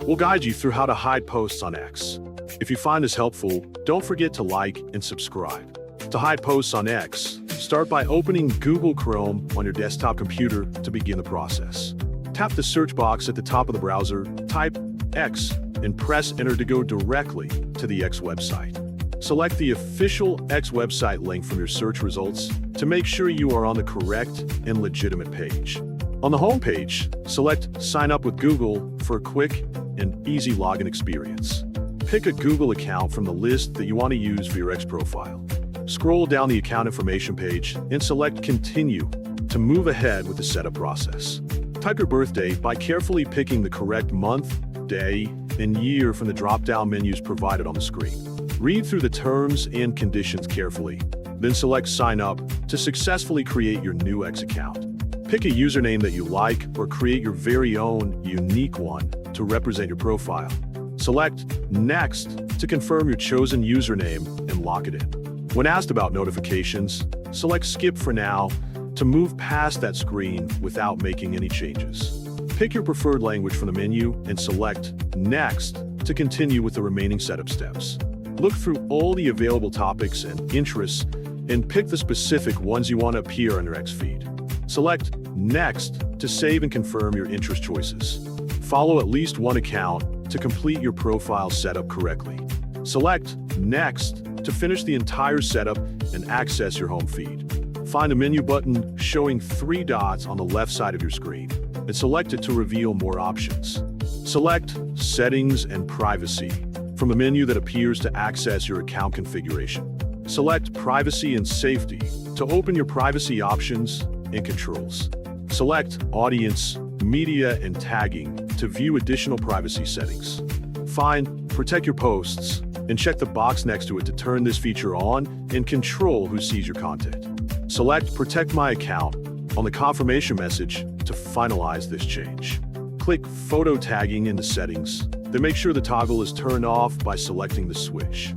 We'll guide you through how to hide posts on X. If you find this helpful, don't forget to like and subscribe. To hide posts on X, start by opening Google Chrome on your desktop computer to begin the process. Tap the search box at the top of the browser, type X, and press enter to go directly to the X website. Select the official X website link from your search results to make sure you are on the correct and legitimate page. On the home page, select Sign Up with Google for a quick and easy login experience. Pick a Google account from the list that you want to use for your X profile. Scroll down the account information page and select Continue to move ahead with the setup process. Type your birthday by carefully picking the correct month, day, and year from the drop-down menus provided on the screen. Read through the terms and conditions carefully, then select Sign Up to successfully create your new X account. Pick a username that you like or create your very own unique one to represent your profile. Select Next to confirm your chosen username and lock it in. When asked about notifications, select Skip for now to move past that screen without making any changes. Pick your preferred language from the menu and select Next to continue with the remaining setup steps. Look through all the available topics and interests and pick the specific ones you want to appear on your X feed. Select Next to save and confirm your interest choices. Follow at least one account to complete your profile setup correctly. Select Next to finish the entire setup and access your home feed. Find a menu button showing 3 dots on the left side of your screen and select it to reveal more options. Select Settings and Privacy from the menu that appears to access your account configuration. Select Privacy and Safety to open your privacy options and controls. Select Audience, Media, and Tagging to view additional privacy settings. Find Protect Your Posts and check the box next to it to turn this feature on and control who sees your content. Select Protect My Account on the confirmation message to finalize this change. Click Photo Tagging in the settings, then make sure the toggle is turned off by selecting the switch.